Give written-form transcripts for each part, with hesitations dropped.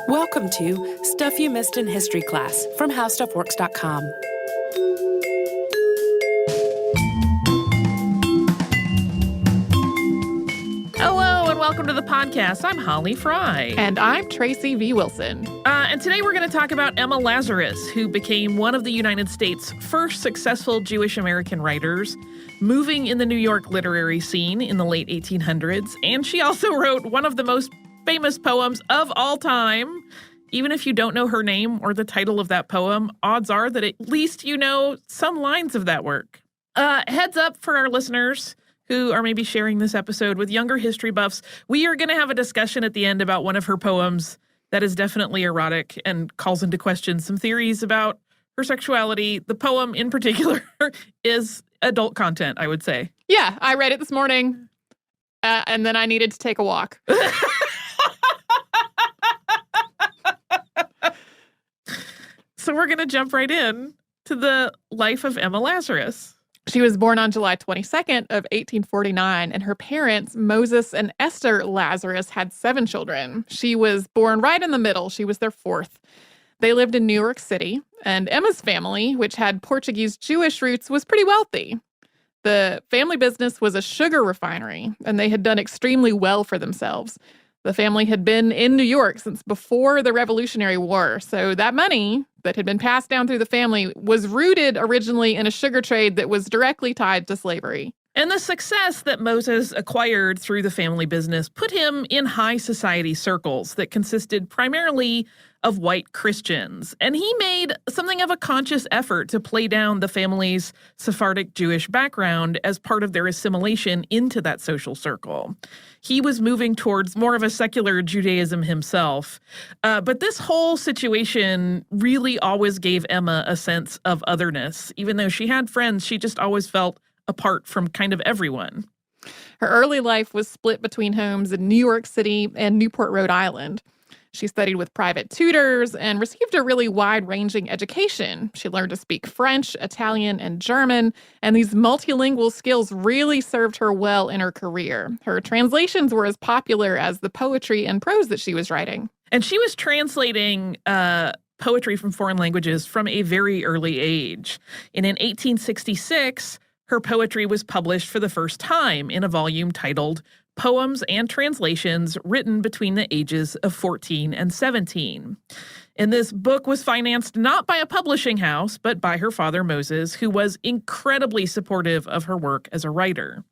Welcome to Stuff You Missed in History Class from HowStuffWorks.com. Hello and welcome to the podcast. I'm Holly Fry. And I'm Tracy V. Wilson. And today we're going to talk about Emma Lazarus, who became one of the United States' first successful Jewish American writers, moving in the New York literary scene in the late 1800s. And she also wrote one of the most famous poems of all time. Even if you don't know her name or the title of that poem, odds are that at least you know some lines of that work. Heads up for our listeners who are maybe sharing this episode with younger history buffs. We are going to have a discussion at the end about one of her poems that is definitely erotic and calls into question some theories about her sexuality. The poem in particular is adult content, I would say. Yeah, I read it this morning, and then I needed to take a walk. So we're going to jump right in to the life of Emma Lazarus. She was born on July 22nd of 1849, and her parents, Moses and Esther Lazarus, had 7 children. She was born right in the middle. She was their 4th. They lived in New York City, and Emma's family, which had Portuguese Jewish roots, was pretty wealthy. The family business was a sugar refinery, and they had done extremely well for themselves. The family had been in New York since before the Revolutionary War, so that money that had been passed down through the family was rooted originally in a sugar trade that was directly tied to slavery. And the success that Moses acquired through the family business put him in high society circles that consisted primarily of white Christians. And he made something of a conscious effort to play down the family's Sephardic Jewish background as part of their assimilation into that social circle. He was moving towards more of a secular Judaism himself. But this whole situation really always gave Emma a sense of otherness. Even though she had friends, she just always felt apart from kind of everyone. Her early life was split between homes in New York City and Newport, Rhode Island. She studied with private tutors and received a really wide-ranging education. She learned to speak French, Italian, and German, and these multilingual skills really served her well in her career. Her translations were as popular as the poetry and prose that she was writing. And she was translating poetry from foreign languages from a very early age. And in 1866, her poetry was published for the first time in a volume titled Poems and Translations Written Between the Ages of 14 and 17. And this book was financed not by a publishing house, but by her father, Moses, who was incredibly supportive of her work as a writer.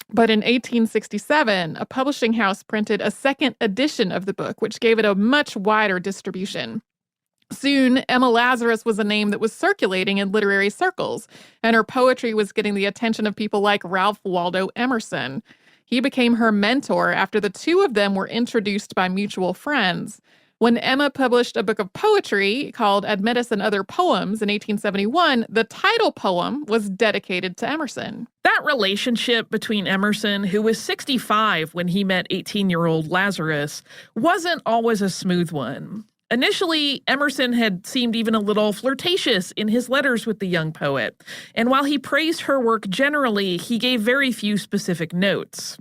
But in 1867, a publishing house printed a second edition of the book, which gave it a much wider distribution. Soon, Emma Lazarus was a name that was circulating in literary circles, and her poetry was getting the attention of people like Ralph Waldo Emerson. He became her mentor after the two of them were introduced by mutual friends. When Emma published a book of poetry called Admetus and Other Poems in 1871, the title poem was dedicated to Emerson. That relationship between Emerson, who was 65 when he met 18-year-old Lazarus, wasn't always a smooth one. Initially, Emerson had seemed even a little flirtatious in his letters with the young poet, and while he praised her work generally, he gave very few specific notes.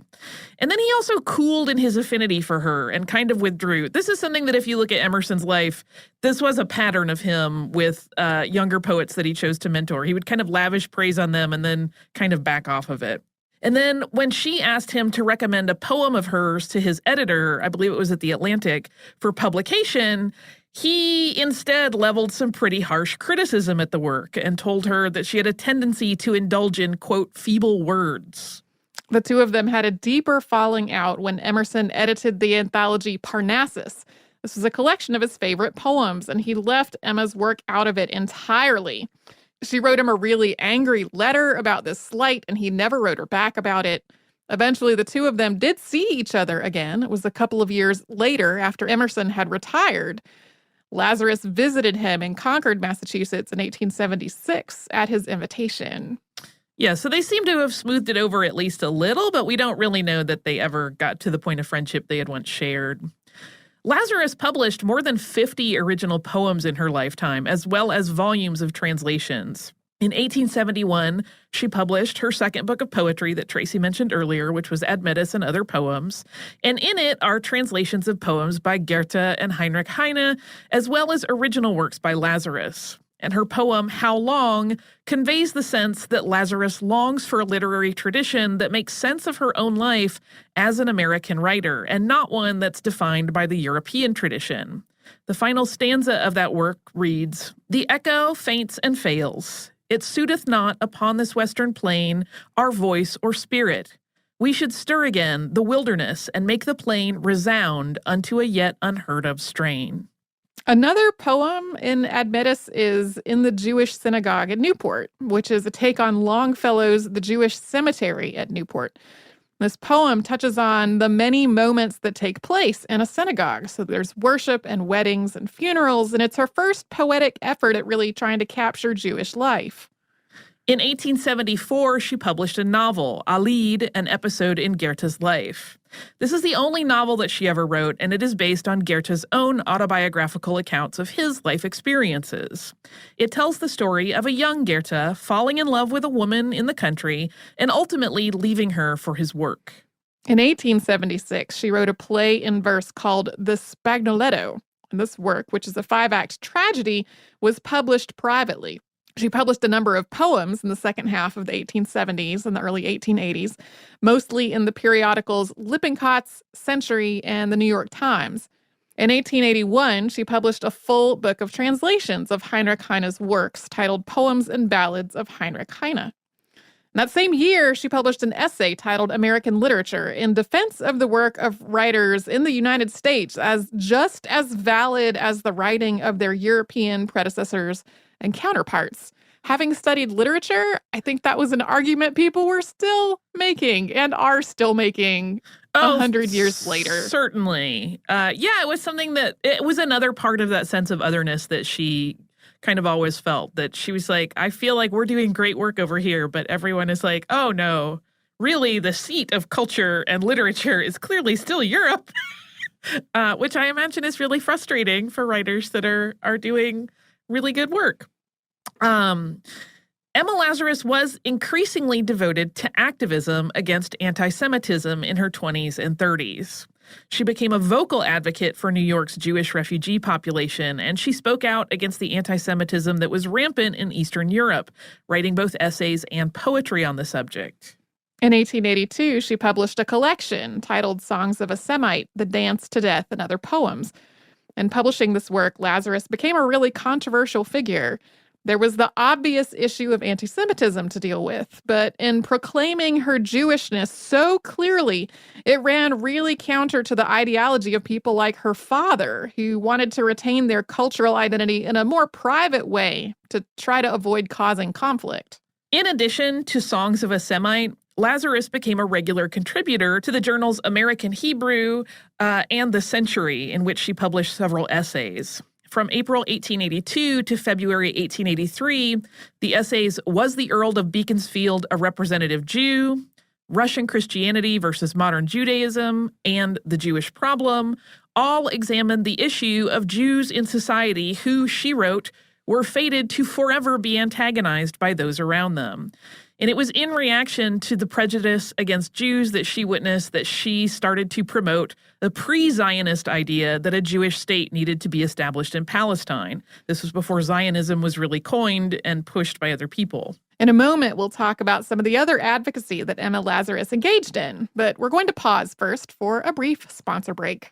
And then he also cooled in his affinity for her and kind of withdrew. This is something that if you look at Emerson's life, this was a pattern of him with younger poets that he chose to mentor. He would kind of lavish praise on them and then kind of back off of it. And then when she asked him to recommend a poem of hers to his editor, I believe it was at The Atlantic, for publication, he instead leveled some pretty harsh criticism at the work and told her that she had a tendency to indulge in, quote, feeble words. The two of them had a deeper falling out when Emerson edited the anthology Parnassus. This was a collection of his favorite poems, and he left Emma's work out of it entirely. She wrote him a really angry letter about this slight, and he never wrote her back about it. Eventually, the two of them did see each other again. It was a couple of years later after Emerson had retired. Lazarus visited him in Concord, Massachusetts in 1876 at his invitation. Yeah, so they seem to have smoothed it over at least a little, but we don't really know that they ever got to the point of friendship they had once shared. Lazarus published more than 50 original poems in her lifetime, as well as volumes of translations. In 1871, she published her second book of poetry that Tracy mentioned earlier, which was Admetus and Other Poems. And in it are translations of poems by Goethe and Heinrich Heine, as well as original works by Lazarus. And her poem, How Long, conveys the sense that Lazarus longs for a literary tradition that makes sense of her own life as an American writer, and not one that's defined by the European tradition. The final stanza of that work reads, "The echo faints and fails. It suiteth not upon this western plain our voice or spirit. We should stir again the wilderness and make the plain resound unto a yet unheard of strain." Another poem in Admetus is In the Jewish Synagogue at Newport, which is a take on Longfellow's The Jewish Cemetery at Newport. This poem touches on the many moments that take place in a synagogue. So there's worship and weddings and funerals, and it's her first poetic effort at really trying to capture Jewish life. In 1874, she published a novel, Alid, an episode in Goethe's life. This is the only novel that she ever wrote, and it is based on Goethe's own autobiographical accounts of his life experiences. It tells the story of a young Goethe falling in love with a woman in the country and ultimately leaving her for his work. In 1876, she wrote a play in verse called The Spagnoletto. And this work, which is a 5-act tragedy, was published privately. She published a number of poems in the second half of the 1870s and the early 1880s, mostly in the periodicals Lippincott's, Century, and the New York Times. In 1881, she published a full book of translations of Heinrich Heine's works titled Poems and Ballads of Heinrich Heine. That same year, she published an essay titled American Literature in defense of the work of writers in the United States as just as valid as the writing of their European predecessors and counterparts. Having studied literature, I think that was an argument people were still making and are still making 100 years later. Certainly. It was something it was another part of that sense of otherness that she kind of always felt, that she was like, I feel like we're doing great work over here, but everyone is like, oh no, really the seat of culture and literature is clearly still Europe, which I imagine is really frustrating for writers that are doing really good work. Emma Lazarus was increasingly devoted to activism against anti-Semitism in her 20s and 30s. She became a vocal advocate for New York's Jewish refugee population, and she spoke out against the anti-Semitism that was rampant in Eastern Europe, writing both essays and poetry on the subject. In 1882, she published a collection titled Songs of a Semite, The Dance to Death, and Other Poems. In publishing this work, Lazarus became a really controversial figure. There was the obvious issue of anti-Semitism to deal with, but in proclaiming her Jewishness so clearly, it ran really counter to the ideology of people like her father, who wanted to retain their cultural identity in a more private way to try to avoid causing conflict. In addition to Songs of a Semite, Lazarus became a regular contributor to the journals American Hebrew and The Century, in which she published several essays. From April 1882 to February 1883, the essays Was the Earl of Beaconsfield a Representative Jew?, Russian Christianity versus Modern Judaism, and The Jewish Problem all examined the issue of Jews in society who, she wrote, were fated to forever be antagonized by those around them. And it was in reaction to the prejudice against Jews that she witnessed that she started to promote the pre-Zionist idea that a Jewish state needed to be established in Palestine. This was before Zionism was really coined and pushed by other people. In a moment, we'll talk about some of the other advocacy that Emma Lazarus engaged in, but we're going to pause first for a brief sponsor break.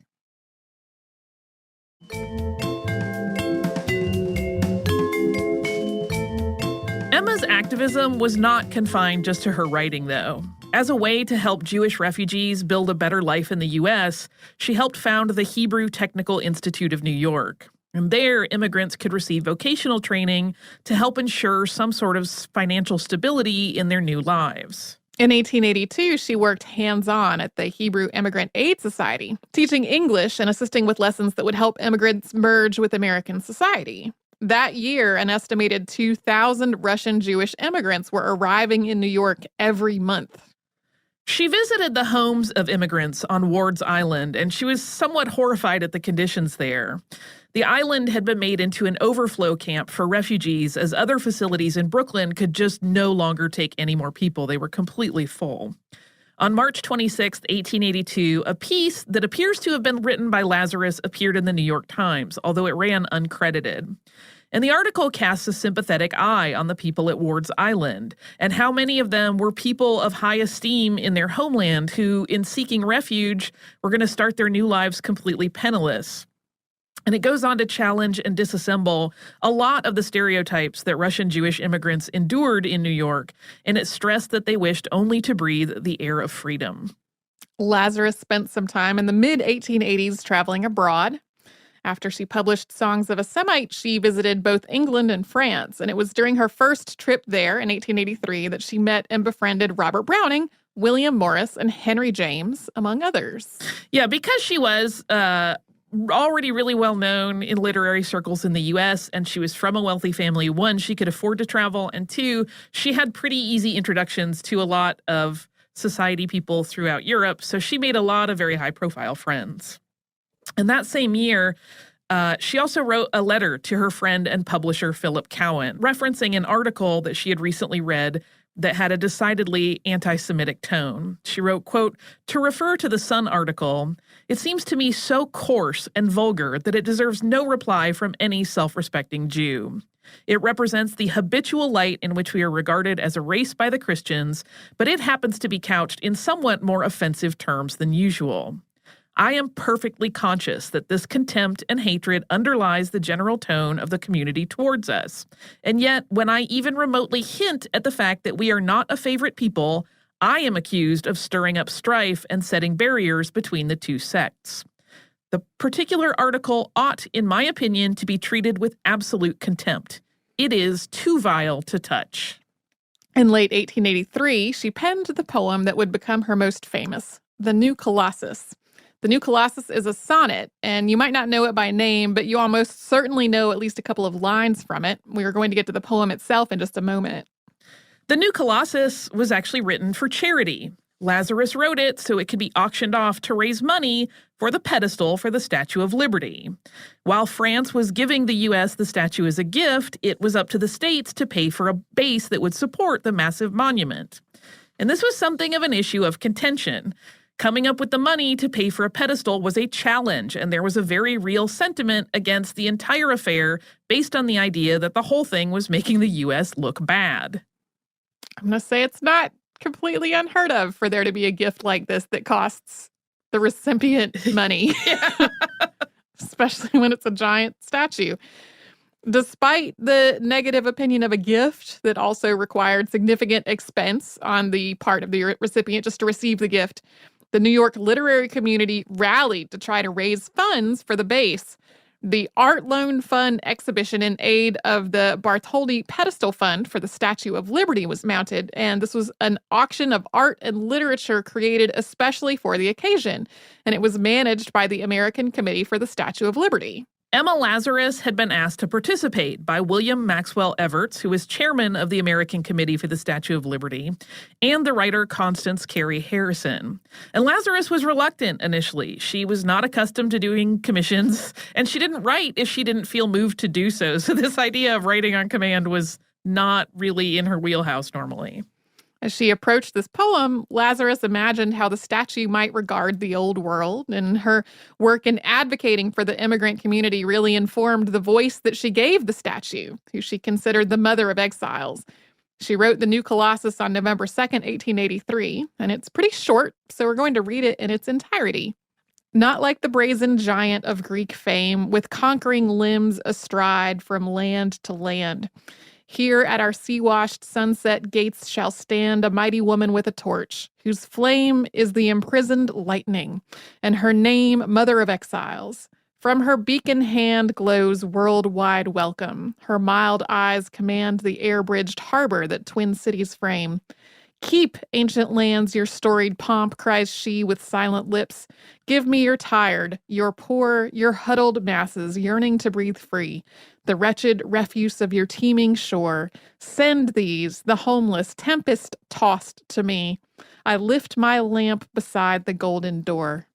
Emma's activism was not confined just to her writing, though. As a way to help Jewish refugees build a better life in the U.S., she helped found the Hebrew Technical Institute of New York. And there, immigrants could receive vocational training to help ensure some sort of financial stability in their new lives. In 1882, she worked hands-on at the Hebrew Immigrant Aid Society, teaching English and assisting with lessons that would help immigrants merge with American society. That year, an estimated 2,000 Russian Jewish immigrants were arriving in New York every month. She visited the homes of immigrants on Ward's Island, and she was somewhat horrified at the conditions there. The island had been made into an overflow camp for refugees, as other facilities in Brooklyn could just no longer take any more people. They were completely full. On March 26, 1882, a piece that appears to have been written by Lazarus appeared in the New York Times, although it ran uncredited. And the article casts a sympathetic eye on the people at Ward's Island and how many of them were people of high esteem in their homeland who, in seeking refuge, were going to start their new lives completely penniless. And it goes on to challenge and disassemble a lot of the stereotypes that Russian Jewish immigrants endured in New York, and it stressed that they wished only to breathe the air of freedom. Lazarus spent some time in the mid-1880s traveling abroad. After she published Songs of a Semite, she visited both England and France, and it was during her first trip there in 1883 that she met and befriended Robert Browning, William Morris, and Henry James, among others. Yeah, because she was already really well known in literary circles in the U.S., and she was from a wealthy family. One, she could afford to travel, and two, she had pretty easy introductions to a lot of society people throughout Europe, so she made a lot of very high-profile friends. And that same year, she also wrote a letter to her friend and publisher, Philip Cowan, referencing an article that she had recently read that had a decidedly anti-Semitic tone. She wrote, quote, "To refer to the Sun article, it seems to me so coarse and vulgar that it deserves no reply from any self-respecting Jew. It represents the habitual light in which we are regarded as a race by the Christians, but it happens to be couched in somewhat more offensive terms than usual. I am perfectly conscious that this contempt and hatred underlies the general tone of the community towards us. And yet, when I even remotely hint at the fact that we are not a favorite people, I am accused of stirring up strife and setting barriers between the two sects. The particular article ought, in my opinion, to be treated with absolute contempt. It is too vile to touch." In late 1883, she penned the poem that would become her most famous, The New Colossus. The New Colossus is a sonnet, and you might not know it by name, but you almost certainly know at least a couple of lines from it. We are going to get to the poem itself in just a moment. The New Colossus was actually written for charity. Lazarus wrote it so it could be auctioned off to raise money for the pedestal for the Statue of Liberty. While France was giving the U.S. the statue as a gift, it was up to the states to pay for a base that would support the massive monument. And this was something of an issue of contention. Coming up with the money to pay for a pedestal was a challenge, and there was a very real sentiment against the entire affair based on the idea that the whole thing was making the U.S. look bad. I'm going to say it's not completely unheard of for there to be a gift like this that costs the recipient money, especially when it's a giant statue. Despite the negative opinion of a gift that also required significant expense on the part of the recipient just to receive the gift, the New York literary community rallied to try to raise funds for the base. The Art Loan Fund exhibition in aid of the Bartholdi Pedestal Fund for the Statue of Liberty was mounted, and this was an auction of art and literature created especially for the occasion, and it was managed by the American Committee for the Statue of Liberty. Emma Lazarus had been asked to participate by William Maxwell Evarts, who was chairman of the American Committee for the Statue of Liberty, and the writer Constance Cary Harrison. And Lazarus was reluctant initially. She was not accustomed to doing commissions, and she didn't write if she didn't feel moved to do so. So this idea of writing on command was not really in her wheelhouse normally. As she approached this poem, Lazarus imagined how the statue might regard the old world, and her work in advocating for the immigrant community really informed the voice that she gave the statue, who she considered the mother of exiles. She wrote The New Colossus on November 2nd, 1883, and it's pretty short, so we're going to read it in its entirety. Not like the brazen giant of Greek fame, with conquering limbs astride from land to land. Here at our sea-washed sunset gates shall stand a mighty woman with a torch, whose flame is the imprisoned lightning, and her name Mother of Exiles. From her beacon hand glows worldwide welcome. Her mild eyes command the air-bridged harbor that twin cities frame. Keep, ancient lands, your storied pomp, cries she with silent lips. Give me your tired, your poor, your huddled masses yearning to breathe free. The wretched refuse of your teeming shore. Send these, the homeless, tempest-tossed to me. I lift my lamp beside the golden door.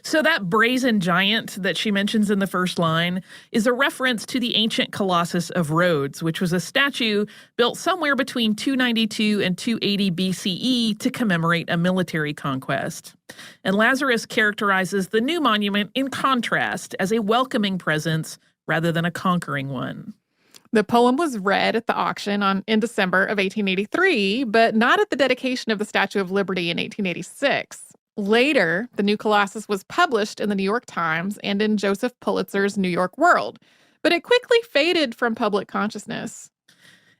So that brazen giant that she mentions in the first line is a reference to the ancient Colossus of Rhodes, which was a statue built somewhere between 292 and 280 BCE to commemorate a military conquest. And Lazarus characterizes the new monument in contrast as a welcoming presence rather than a conquering one. The poem was read at the auction in December of 1883, but not at the dedication of the Statue of Liberty in 1886. Later, the new Colossus was published in the New York Times and in Joseph Pulitzer's New York World, but it quickly faded from public consciousness.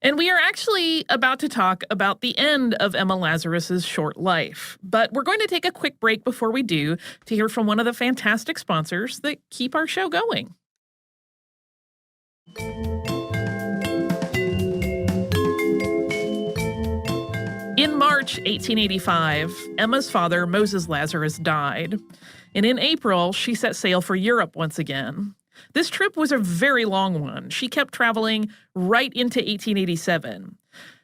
And we are actually about to talk about the end of Emma Lazarus's short life. But we're going to take a quick break before we do to hear from one of the fantastic sponsors that keep our show going. In March 1885, Emma's father, Moses Lazarus, died. And in April, she set sail for Europe once again. This trip was a very long one. She kept traveling right into 1887.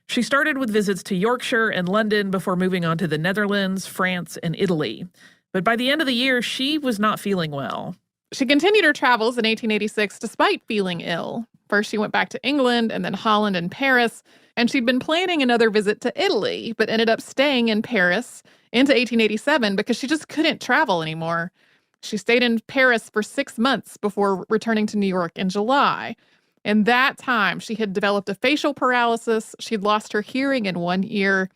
She started with visits to Yorkshire and London before moving on to the Netherlands, France, and Italy. But by the end of the year, she was not feeling well. She continued her travels in 1886 despite feeling ill. First, she went back to England and then Holland and Paris, and she'd been planning another visit to Italy, but ended up staying in Paris into 1887 because she just couldn't travel anymore. She stayed in Paris for 6 months before returning to New York in July. In that time, she had developed a facial paralysis. She'd lost her hearing in one ear.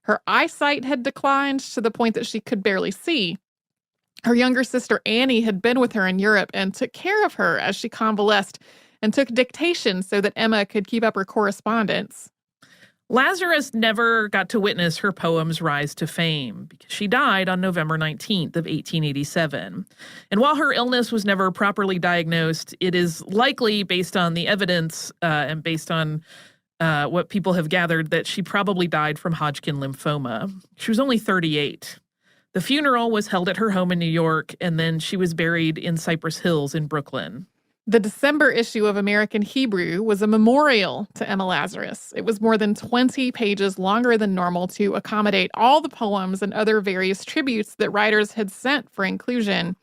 Her eyesight had declined to the point that she could barely see. Her younger sister Annie had been with her in Europe and took care of her as she convalesced and took dictation so that Emma could keep up her correspondence. Lazarus never got to witness her poem's rise to fame because she died on November 19th of 1887. And while her illness was never properly diagnosed, it is likely, based on the evidence and based on what people have gathered, that she probably died from Hodgkin lymphoma. She was only 38. The funeral was held at her home in New York, and then she was buried in Cypress Hills in Brooklyn. The December issue of American Hebrew was a memorial to Emma Lazarus. It was more than 20 pages longer than normal to accommodate all the poems and other various tributes that writers had sent for inclusion.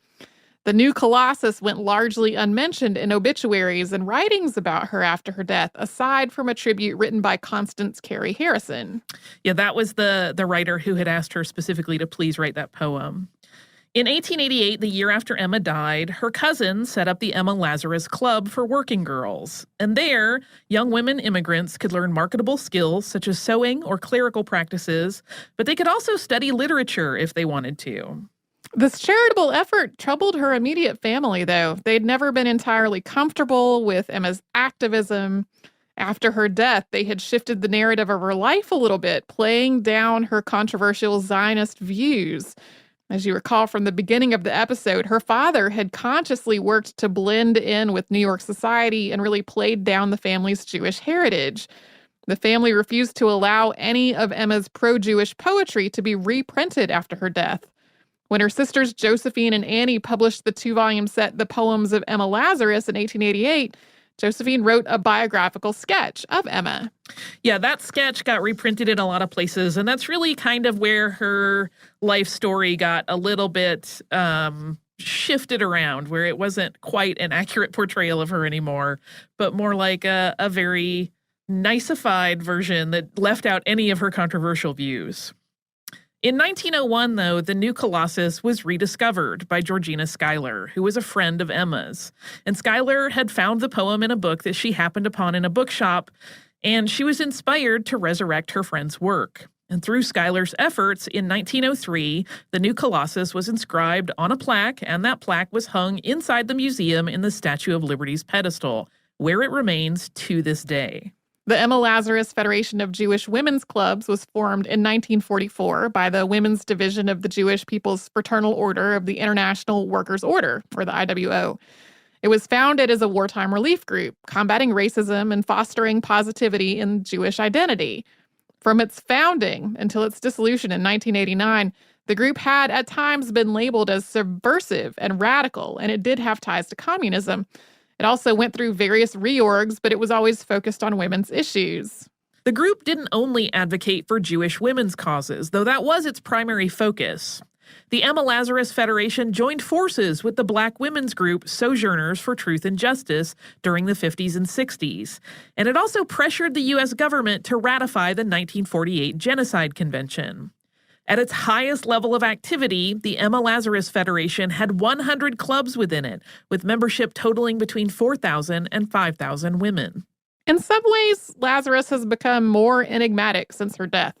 The new Colossus went largely unmentioned in obituaries and writings about her after her death, aside from a tribute written by Constance Cary Harrison. Yeah, that was the writer who had asked her specifically to please write that poem. In 1888, the year after Emma died, her cousin set up the Emma Lazarus Club for working girls. And there, young women immigrants could learn marketable skills such as sewing or clerical practices, but they could also study literature if they wanted to. This charitable effort troubled her immediate family, though. They'd never been entirely comfortable with Emma's activism. After her death, they had shifted the narrative of her life a little bit, playing down her controversial Zionist views. As you recall from the beginning of the episode, her father had consciously worked to blend in with New York society and really played down the family's Jewish heritage. The family refused to allow any of Emma's pro-Jewish poetry to be reprinted after her death. When her sisters Josephine and Annie published the 2-volume set The Poems of Emma Lazarus in 1888, Josephine wrote a biographical sketch of Emma. Yeah, that sketch got reprinted in a lot of places, and that's really kind of where her life story got a little bit shifted around, where it wasn't quite an accurate portrayal of her anymore, but more like a very niceified version that left out any of her controversial views. In 1901, though, the new Colossus was rediscovered by Georgina Schuyler, who was a friend of Emma's. And Schuyler had found the poem in a book that she happened upon in a bookshop, and she was inspired to resurrect her friend's work. And through Schuyler's efforts, in 1903, the new Colossus was inscribed on a plaque, and that plaque was hung inside the museum in the Statue of Liberty's pedestal, where it remains to this day. The Emma Lazarus Federation of Jewish Women's Clubs was formed in 1944 by the Women's Division of the Jewish People's Fraternal Order of the International Workers' Order, or the IWO. It was founded as a wartime relief group, combating racism and fostering positivity in Jewish identity. From its founding until its dissolution in 1989, the group had at times been labeled as subversive and radical, and it did have ties to communism. It also went through various reorgs, but it was always focused on women's issues. The group didn't only advocate for Jewish women's causes, though that was its primary focus. The Emma Lazarus Federation joined forces with the Black women's group Sojourners for Truth and Justice during the 50s and 60s, and it also pressured the U.S. government to ratify the 1948 Genocide Convention. At its highest level of activity, the Emma Lazarus Federation had 100 clubs within it, with membership totaling between 4,000 and 5,000 women. In some ways, Lazarus has become more enigmatic since her death.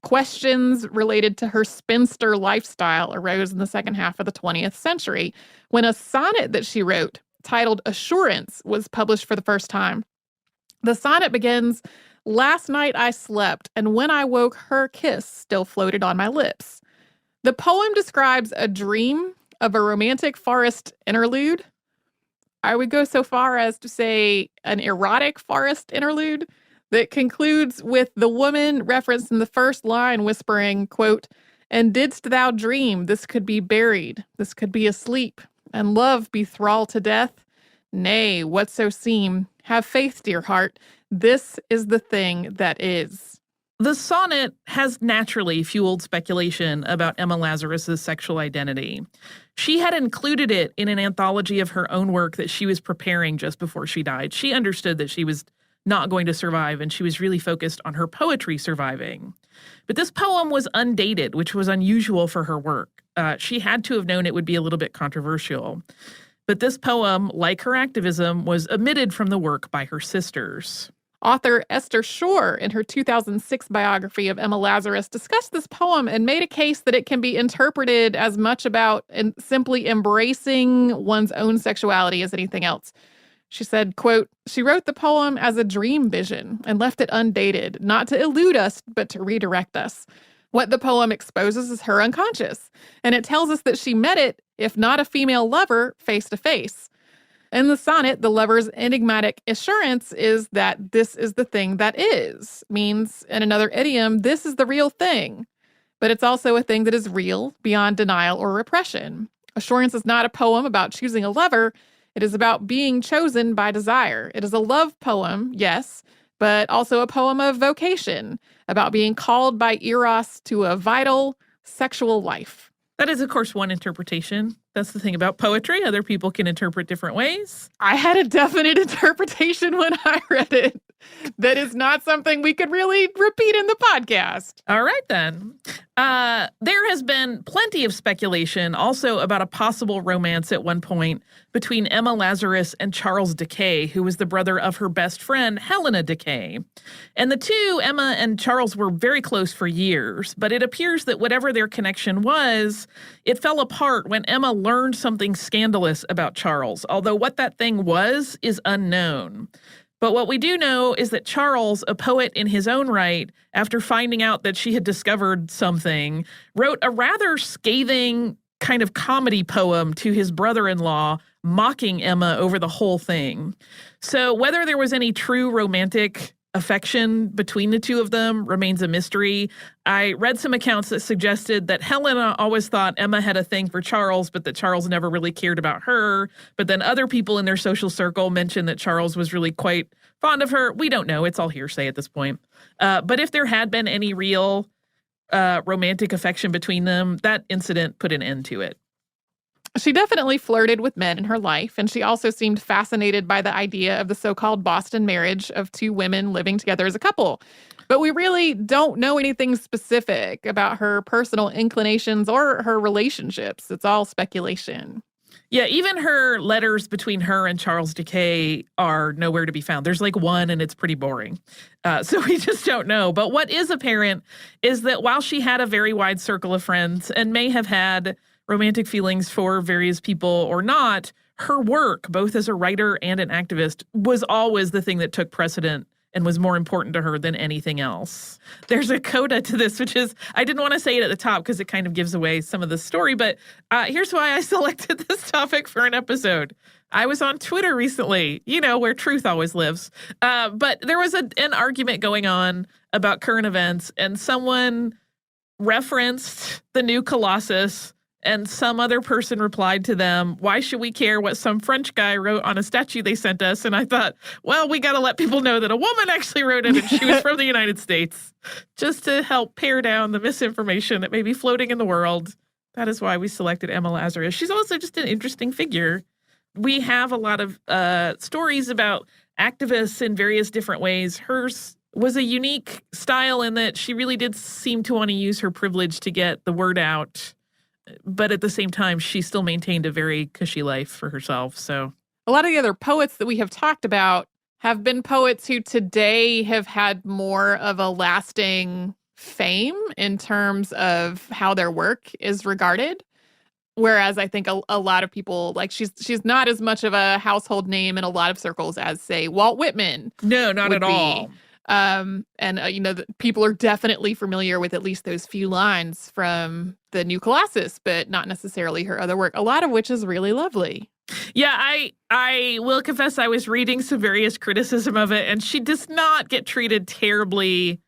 Questions related to her spinster lifestyle arose in the second half of the 20th century when a sonnet that she wrote, titled Assurance, was published for the first time. The sonnet begins, "Last night I slept, and when I woke, her kiss still floated on my lips." The poem describes a dream of a romantic forest interlude. I would go so far as to say an erotic forest interlude that concludes with the woman referenced in the first line whispering, quote, "And didst thou dream this could be buried, this could be asleep, and love be thrall to death? Nay, whatso seem, have faith, dear heart, this is the thing that is." The sonnet has naturally fueled speculation about Emma Lazarus's sexual identity. She had included it in an anthology of her own work that she was preparing just before she died. She understood that she was not going to survive, and she was really focused on her poetry surviving. But this poem was undated, which was unusual for her work. She had to have known it would be a little bit controversial. But this poem, like her activism, was omitted from the work by her sisters. Author Esther Shore, in her 2006 biography of Emma Lazarus, discussed this poem and made a case that it can be interpreted as much about simply embracing one's own sexuality as anything else. She said, quote, "She wrote the poem as a dream vision and left it undated, not to elude us, but to redirect us. What the poem exposes is her unconscious, and it tells us that she met it, if not a female lover, face to face. In the sonnet, the lover's enigmatic assurance is that this is the thing that is, means, in another idiom, this is the real thing. But it's also a thing that is real, beyond denial or repression. Assurance is not a poem about choosing a lover. It is about being chosen by desire. It is a love poem, yes, but also a poem of vocation, about being called by Eros to a vital sexual life." That is, of course, one interpretation. That's the thing about poetry. Other people can interpret different ways. I had a definite interpretation when I read it. That is not something we could really repeat in the podcast. All right, then. There has been plenty of speculation also about a possible romance at one point between Emma Lazarus and Charles Decay, who was the brother of her best friend, Helena Decay. And the two, Emma and Charles, were very close for years, but it appears that whatever their connection was, it fell apart when Emma learned something scandalous about Charles, although what that thing was is unknown. But what we do know is that Charles, a poet in his own right, after finding out that she had discovered something, wrote a rather scathing kind of comedy poem to his brother-in-law, mocking Emma over the whole thing. So whether there was any true romantic affection between the two of them remains a mystery. I read some accounts that suggested that Helena always thought Emma had a thing for Charles, but that Charles never really cared about her. But then other people in their social circle mentioned that Charles was really quite fond of her. We don't know. It's all hearsay at this point. But if there had been any real romantic affection between them, that incident put an end to it. She definitely flirted with men in her life, and she also seemed fascinated by the idea of the so-called Boston marriage of two women living together as a couple. But we really don't know anything specific about her personal inclinations or her relationships. It's all speculation. Yeah, even her letters between her and Charles Decay are nowhere to be found. There's like one, and it's pretty boring. So we just don't know. But what is apparent is that while she had a very wide circle of friends and may have had romantic feelings for various people or not, her work, both as a writer and an activist, was always the thing that took precedent and was more important to her than anything else. There's a coda to this, which is, I didn't want to say it at the top because it kind of gives away some of the story, but here's why I selected this topic for an episode. I was on Twitter recently, you know, where truth always lives. But there was an argument going on about current events, and someone referenced the new Colossus And some other person replied to them, why should we care what some French guy wrote on a statue they sent us? And I thought, well, we got to let people know that a woman actually wrote it and she was from the United States, just to help pare down the misinformation that may be floating in the world. That is why we selected Emma Lazarus. She's also just an interesting figure. We have a lot of stories about activists in various different ways. Hers was a unique style in that she really did seem to want to use her privilege to get the word out. But at the same time, she still maintained a very cushy life for herself. So a lot of the other poets that we have talked about have been poets who today have had more of a lasting fame in terms of how their work is regarded. Whereas I think a lot of people, like she's not as much of a household name in a lot of circles as, say, Walt Whitman. No, not at all. People are definitely familiar with at least those few lines from the New Colossus, but not necessarily her other work, a lot of which is really lovely. Yeah, I will confess I was reading some various criticism of it, and she does not get treated terribly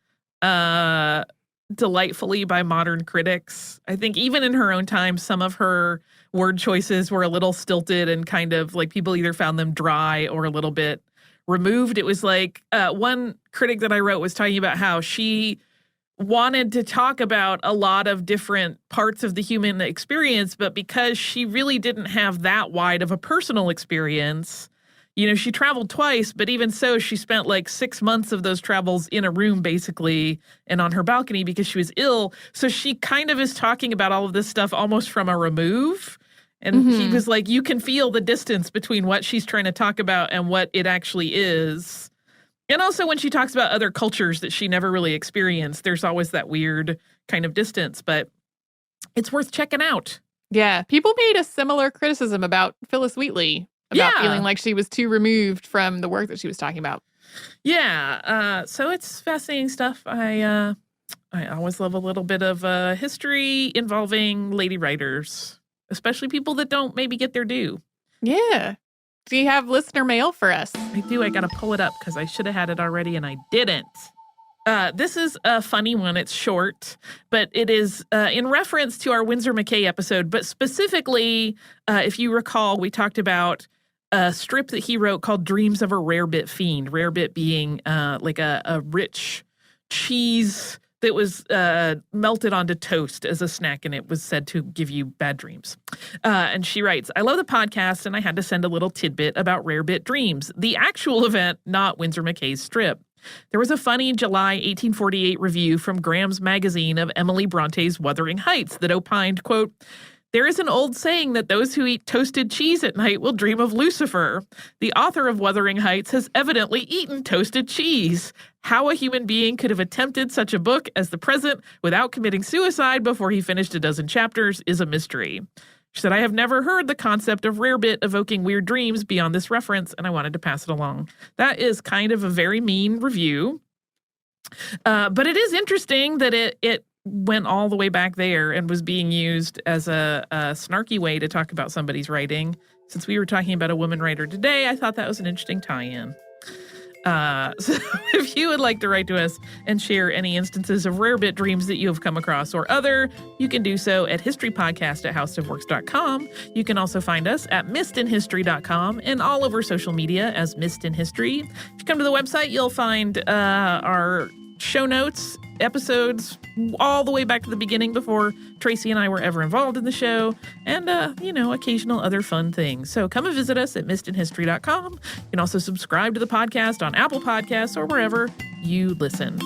delightfully by modern critics. I think even in her own time, some of her word choices were a little stilted and kind of like people either found them dry or a little bit removed. It was like one critic that I wrote was talking about how she wanted to talk about a lot of different parts of the human experience, but because she really didn't have that wide of a personal experience, you know, she traveled twice, but even so, she spent like 6 months of those travels in a room, basically, and on her balcony because she was ill. So she kind of is talking about all of this stuff almost from a remove. And he was like, you can feel the distance between what she's trying to talk about and what it actually is. And also when she talks about other cultures that she never really experienced, there's always that weird kind of distance, but it's worth checking out. Yeah, people made a similar criticism about Phyllis Wheatley. About feeling like she was too removed from the work that she was talking about. Yeah, so it's fascinating stuff. I always love a little bit of history involving lady writers, especially people that don't maybe get their due. Yeah. Do you have listener mail for us? I do. I got to pull it up because I should have had it already and I didn't. This is a funny one. It's short, but it is in reference to our Winsor McKay episode. But specifically, if you recall, we talked about a strip that he wrote called Dreams of a Rarebit Fiend. Rarebit being like a rich cheese that was melted onto toast as a snack, and it was said to give you bad dreams. And she writes, I love the podcast, and I had to send a little tidbit about Rarebit Dreams, the actual event, not Winsor McKay's strip. There was a funny July 1848 review from Graham's magazine of Emily Bronte's Wuthering Heights that opined, quote, there is an old saying that those who eat toasted cheese at night will dream of Lucifer. The author of Wuthering Heights has evidently eaten toasted cheese. How a human being could have attempted such a book as the present without committing suicide before he finished a dozen chapters is a mystery. She said, I have never heard the concept of Rarebit evoking weird dreams beyond this reference, and I wanted to pass it along. That is kind of a very mean review. But it is interesting that it went all the way back there and was being used as a snarky way to talk about somebody's writing. Since we were talking about a woman writer today, I thought that was an interesting tie-in. So if you would like to write to us and share any instances of Rarebit dreams that you have come across or other, you can do so at historypodcast@howstuffworks.com. You can also find us at missedinhistory.com and all over social media as Missed in History. If you come to the website, you'll find our show notes, episodes, all the way back to the beginning before Tracy and I were ever involved in the show, and, occasional other fun things. So come and visit us at missedinhistory.com. You can also subscribe to the podcast on Apple Podcasts or wherever you listen.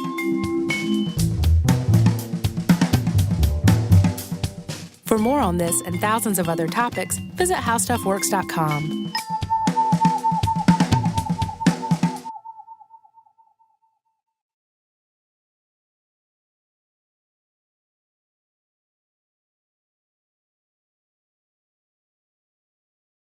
For more on this and thousands of other topics, visit howstuffworks.com.